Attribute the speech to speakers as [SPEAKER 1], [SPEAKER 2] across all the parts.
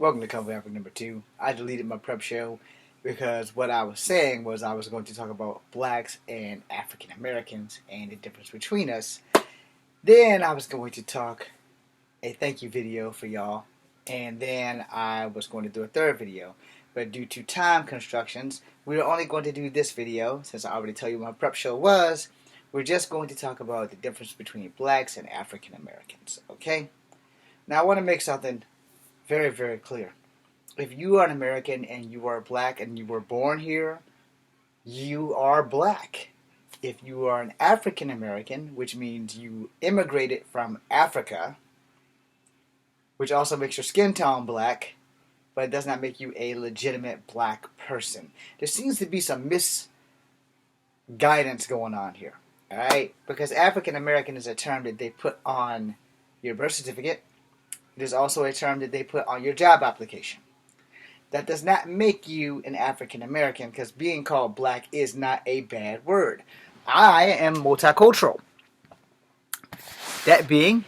[SPEAKER 1] Welcome to Cover Africa number 2. I deleted my prep show because what I was saying was I was going to talk about blacks and African Americans and the difference between us. Then I was going to talk a thank you video for y'all, and then I was going to do a third video. But due to time constructions, we're only going to do this video. Since I already told you what my prep show was, we're just going to talk about the difference between blacks and African Americans. Okay? Now I want to make something very, very clear. If you are an American and you are black and you were born here, you are black. If you are an African American, which means you immigrated from Africa, which also makes your skin tone black, but it does not make you a legitimate black person. There seems to be some misguidance going on here, alright? Because African American is a term that they put on your birth certificate. It is also a term that they put on your job application. That does not make you an African American, because being called black is not a bad word. I am multicultural. That being,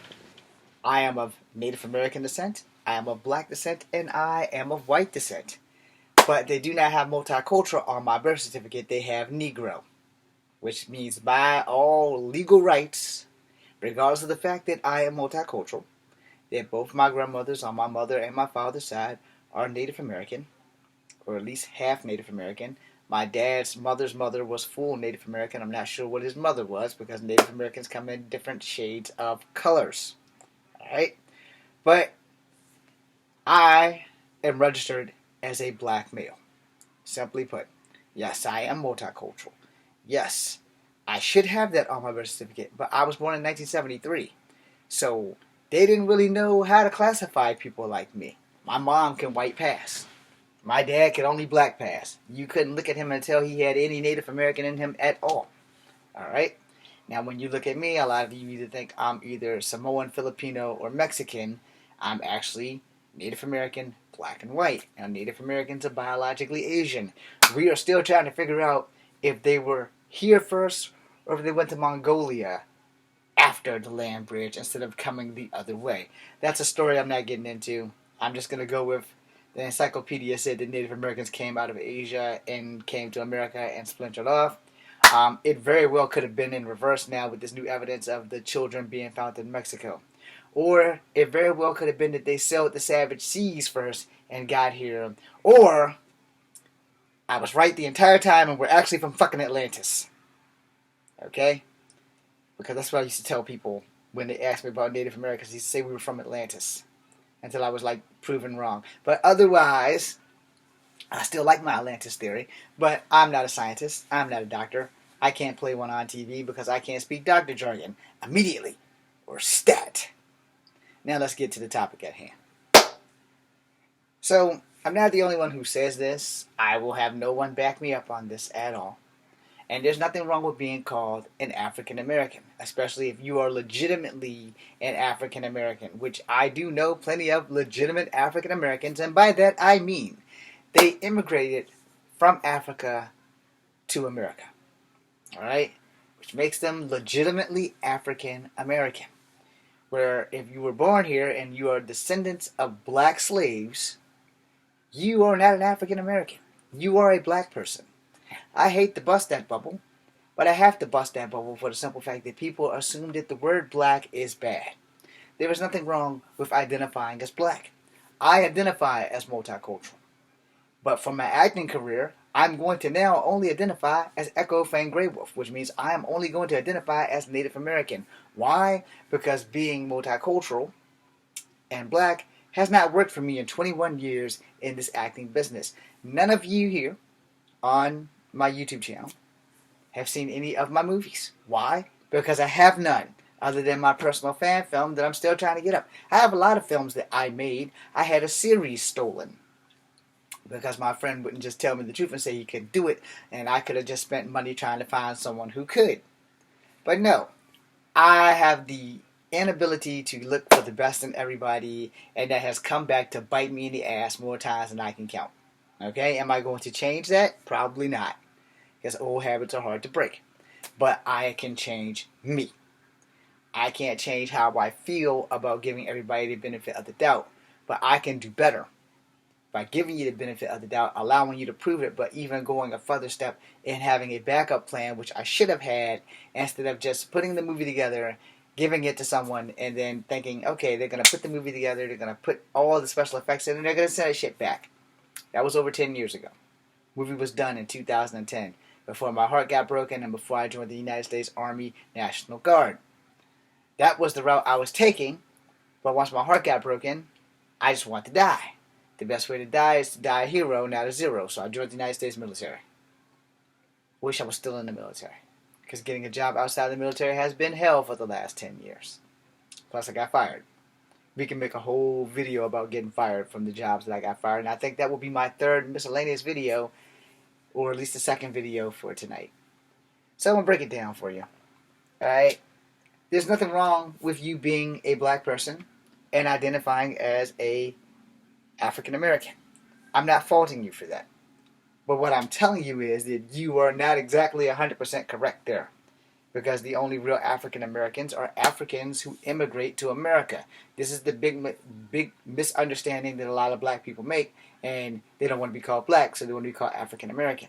[SPEAKER 1] I am of Native American descent, I am of black descent, and I am of white descent. But they do not have multicultural on my birth certificate. They have Negro, which means by all legal rights, regardless of the fact that I am multicultural, that both my grandmothers on my mother and my father's side are Native American, or at least half Native American. My dad's mother's mother was full Native American. I'm not sure what his mother was, because Native Americans come in different shades of colors. Alright? But I am registered as a black male. Simply put, yes, I am multicultural. Yes, I should have that on my birth certificate, but I was born in 1973. So they didn't really know how to classify people like me. My mom can white pass. My dad could only black pass. You couldn't look at him and tell he had any Native American in him at all. Alright? Now when you look at me, a lot of you either think I'm either Samoan, Filipino, or Mexican. I'm actually Native American, black and white. Now Native Americans are biologically Asian. We are still trying to figure out if they were here first or if they went to Mongolia after the land bridge instead of coming the other way. That's a story I'm not getting into. I'm just going to go with the encyclopedia said that Native Americans came out of Asia and came to America and splintered off. It very well could have been in reverse now with this new evidence of the children being found in Mexico. Or it very well could have been that they sailed the Savage Seas first and got here. Or I was right the entire time and we're actually from fucking Atlantis. Okay? Because that's what I used to tell people when they asked me about Native Americans. They used to say we were from Atlantis. Until I was like proven wrong. But otherwise, I still like my Atlantis theory. But I'm not a scientist. I'm not a doctor. I can't play one on TV because I can't speak doctor jargon immediately. Or stat. Now let's get to the topic at hand. So, I'm not the only one who says this. I will have no one back me up on this at all. And there's nothing wrong with being called an African American, especially if you are legitimately an African American, which I do know plenty of legitimate African Americans, and by that I mean they immigrated from Africa to America. Alright? Which makes them legitimately African American. Where if you were born here and you are descendants of black slaves, you are not an African American. You are a black person. I hate to bust that bubble, but I have to bust that bubble for the simple fact that people assume that the word black is bad. There is nothing wrong with identifying as black. I identify as multicultural. But for my acting career, I'm going to now only identify as Echo Fang Grey Wolf, which means I am only going to identify as Native American. Why? Because being multicultural and black has not worked for me in 21 years in this acting business. None of you here on my YouTube channel have seen any of my movies. Why? Because I have none other than my personal fan film that I'm still trying to get up. I have a lot of films that I made. I had a series stolen because my friend wouldn't just tell me the truth and say he could do it, and I could have just spent money trying to find someone who could. But no, I have the inability to look for the best in everybody, and that has come back to bite me in the ass more times than I can count. Okay, am I going to change that? Probably not. Because old habits are hard to break. But I can change me. I can't change how I feel about giving everybody the benefit of the doubt. But I can do better. by giving you the benefit of the doubt, allowing you to prove it, but even going a further step in having a backup plan, which I should have had, instead of just putting the movie together, giving it to someone, and then thinking, okay, they're going to put the movie together, they're going to put all the special effects in, and they're going to send that shit back. That was over 10 years ago. The movie was done in 2010, before my heart got broken and before I joined the United States Army National Guard. That was the route I was taking, but once my heart got broken, I just want to die. The best way to die is to die a hero, not a zero, so I joined the United States military. Wish I was still in the military, because getting a job outside the military has been hell for the last 10 years. Plus, I got fired. We can make a whole video about getting fired from the jobs that I got fired, and I think that will be my third miscellaneous video, or at least the second video for tonight. So I'm going to break it down for you. Alright? There's nothing wrong with you being a black person and identifying as a African American. I'm not faulting you for that. But what I'm telling you is that you are not exactly 100% correct there. Because the only real African Americans are Africans who immigrate to America. This is the big misunderstanding that a lot of black people make, and they don't want to be called black, so they want to be called African American.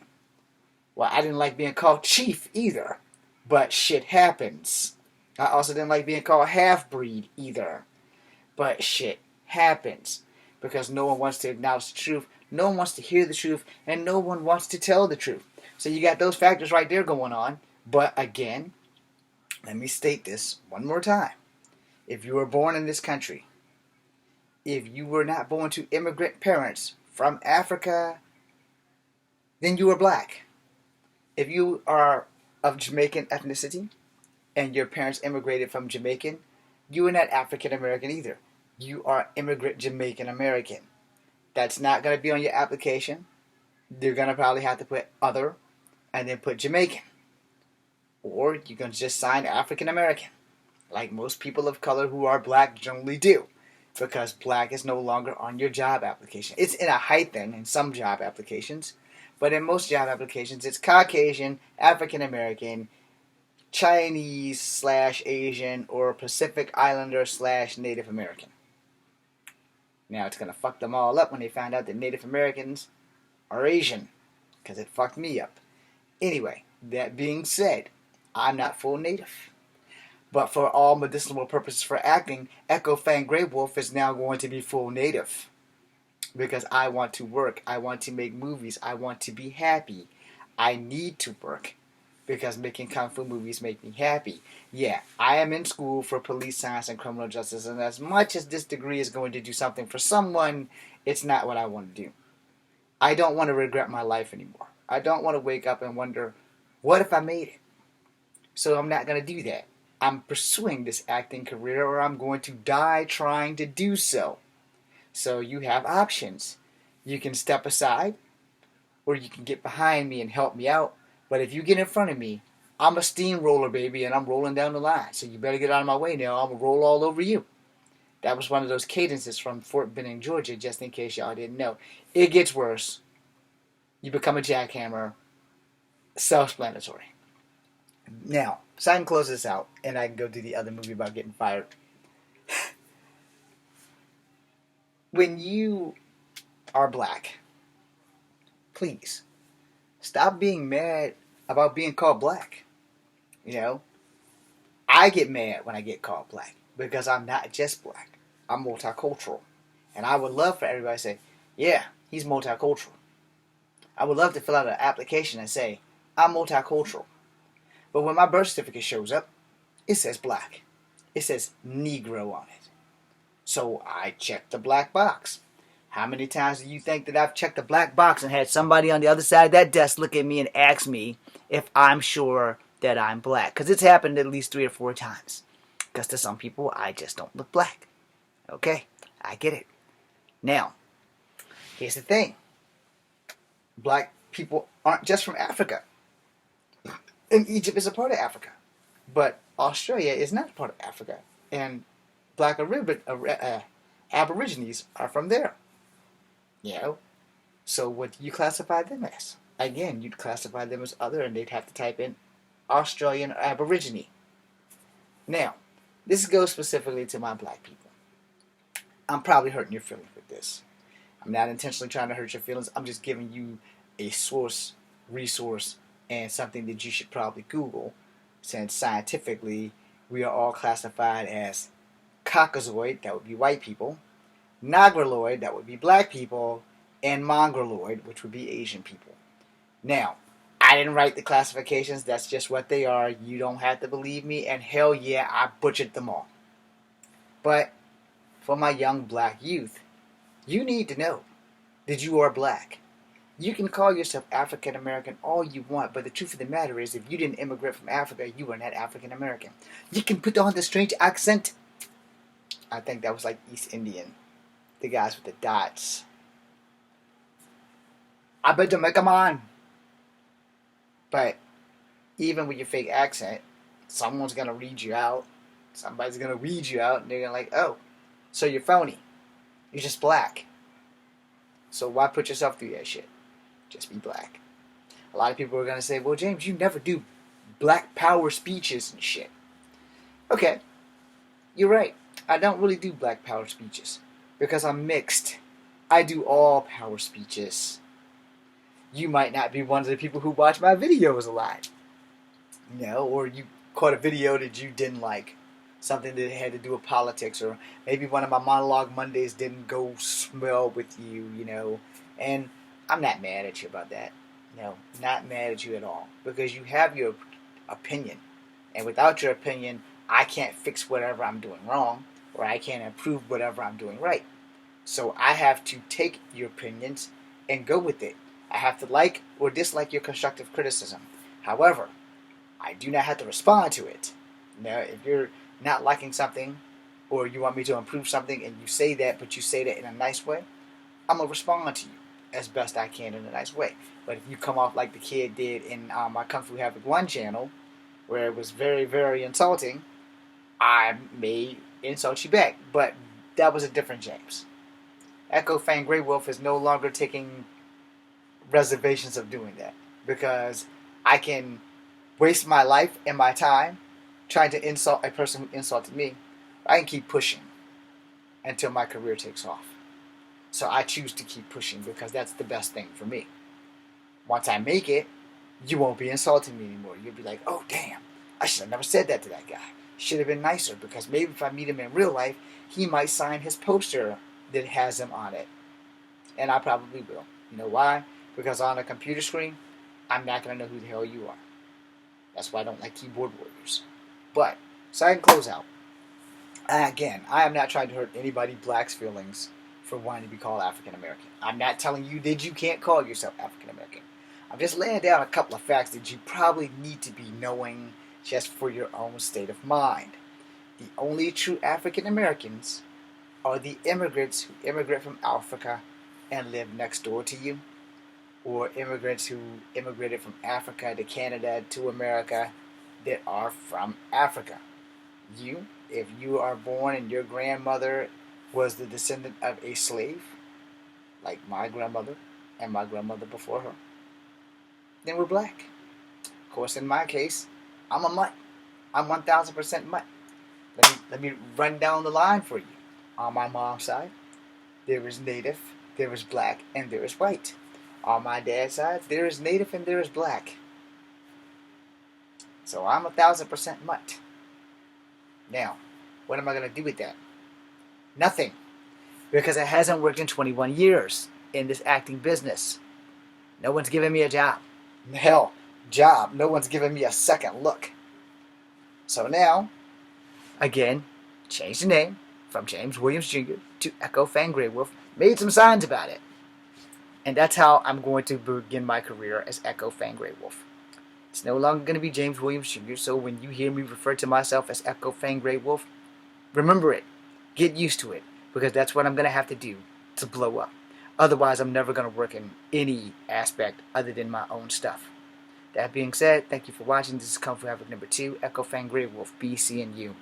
[SPEAKER 1] Well, I didn't like being called chief either, but shit happens. I also didn't like being called half-breed either, but shit happens. Because no one wants to acknowledge the truth, no one wants to hear the truth, and no one wants to tell the truth. So you got those factors right there going on. But again, let me state this one more time. If you were born in this country, if you were not born to immigrant parents from Africa, then you are black. If you are of Jamaican ethnicity and your parents immigrated from Jamaican, you are not African American either. You are immigrant Jamaican American. That's not going to be on your application. You're going to probably have to put other and then put Jamaican. Or you can just sign African American, like most people of color who are black generally do, because black is no longer on your job application. It's in a hyphen in some job applications, but in most job applications it's Caucasian, African American, Chinese / Asian, or Pacific Islander / Native American. Now it's going to fuck them all up when they find out that Native Americans are Asian, because it fucked me up. Anyway, that being said, I'm not full Native. But for all medicinal purposes for acting, Echo Fang Grey Wolf is now going to be full Native. Because I want to work. I want to make movies. I want to be happy. I need to work. Because making kung fu movies make me happy. Yeah, I am in school for police science and criminal justice. And as much as this degree is going to do something for someone, it's not what I want to do. I don't want to regret my life anymore. I don't want to wake up and wonder, what if I made it? So I'm not going to do that. I'm pursuing this acting career, or I'm going to die trying to do so. So you have options. You can step aside, or you can get behind me and help me out. But if you get in front of me, I'm a steamroller, baby, and I'm rolling down the line. So you better get out of my way now. I'm going to roll all over you. That was one of those cadences from Fort Benning, Georgia, just in case y'all didn't know. It gets worse. You become a jackhammer. Self-explanatory. Now, so I can close this out, and I can go do the other movie about getting fired. When you are black, please, stop being mad about being called black. You know, I get mad when I get called black, because I'm not just black. I'm multicultural. And I would love for everybody to say, yeah, he's multicultural. I would love to fill out an application and say, I'm multicultural. But when my birth certificate shows up, it says black. It says Negro on it. So I checked the black box. How many times do you think that I've checked the black box and had somebody on the other side of that desk look at me and ask me if I'm sure that I'm black? Because it's happened at least 3 or 4 times. Because to some people, I just don't look black. Okay, I get it. Now, here's the thing. Black people aren't just from Africa. And Egypt is a part of Africa. But Australia is not part of Africa. And black Aborigines are from there. You know? So what do you classify them as? Again, you'd classify them as other, and they'd have to type in Australian or Aborigine. Now, this goes specifically to my black people. I'm probably hurting your feelings with this. I'm not intentionally trying to hurt your feelings. I'm just giving you a source, resource, and something that you should probably Google, since scientifically we are all classified as Caucasoid, that would be white people, Negroid, that would be black people, and Mongoloid, which would be Asian people. Now, I didn't write the classifications. That's just what they are. You don't have to believe me. And hell yeah, I butchered them all. But for my young black youth, you need to know that you are black. You can call yourself African American all you want, but the truth of the matter is, if you didn't immigrate from Africa, you are not African American. You can put on the strange accent. I think that was like East Indian. The guys with the dots. I bet to make 'em on. But even with your fake accent, someone's gonna read you out. Somebody's gonna read you out, and they're gonna like, oh, so you're phony. You're just black. So why put yourself through that shit? Just be black. A lot of people are gonna say, well, James, you never do black power speeches and shit. Okay, you're right. I don't really do black power speeches because I'm mixed. I do all power speeches. You might not be one of the people who watch my videos a lot. Or you caught a video that you didn't like. Something that had to do with politics, or maybe one of my monologue Mondays didn't go swell with you, And I'm not mad at you about that. Not mad at you at all. Because you have your opinion. And without your opinion, I can't fix whatever I'm doing wrong, or I can't improve whatever I'm doing right. So I have to take your opinions and go with it. I have to like or dislike your constructive criticism. However, I do not have to respond to it. If you're not liking something, or you want me to improve something, and you say that, but you say that in a nice way, I'm going to respond to you as best I can in a nice way. But if you come off like the kid did in my Kung Fu Havoc 1 channel, where it was very, very insulting, I may insult you back. But that was a different James. Echo Fang Grey Wolf is no longer taking reservations of doing that, because I can waste my life and my time trying to insult a person who insulted me. I can keep pushing until my career takes off. So I choose to keep pushing because that's the best thing for me. Once I make it, you won't be insulting me anymore. You'll be like, oh damn, I should have never said that to that guy. Should have been nicer, because maybe if I meet him in real life, he might sign his poster that has him on it. And I probably will. You know why? Because on a computer screen, I'm not going to know who the hell you are. That's why I don't like keyboard warriors. But, so I can close out. Again, I am not trying to hurt anybody black's feelings for wanting to be called African American. I'm not telling you that you can't call yourself African American. I'm just laying down a couple of facts that you probably need to be knowing just for your own state of mind. The only true African Americans are the immigrants who immigrate from Africa and live next door to you, or immigrants who immigrated from Africa to Canada to America that are from Africa. If you are born and your grandmother was the descendant of a slave, like my grandmother and my grandmother before her, then we're black. Of course, in my case, I'm a mutt. I'm 1,000% mutt. Let me run down the line for you. On my mom's side, there is native, there is black, and there is white. On my dad's side, there is native and there is black. So I'm 1,000% mutt. Now, what am I going to do with that? Nothing. Because it hasn't worked in 21 years in this acting business. No one's given me a job. Hell, no one's given me a second look. So now, again, changed the name from James Williams Jr. to Echo Fang Grey Wolf. Made some signs about it. And that's how I'm going to begin my career as Echo Fang Grey Wolf. It's no longer going to be James Williams Jr., so when you hear me refer to myself as Echo Fang Grey Wolf, remember it. Get used to it, because that's what I'm going to have to do to blow up. Otherwise, I'm never going to work in any aspect other than my own stuff. That being said, thank you for watching. This is Kung Fu Havoc number 2, Echo Fang Grey Wolf, be seeing you.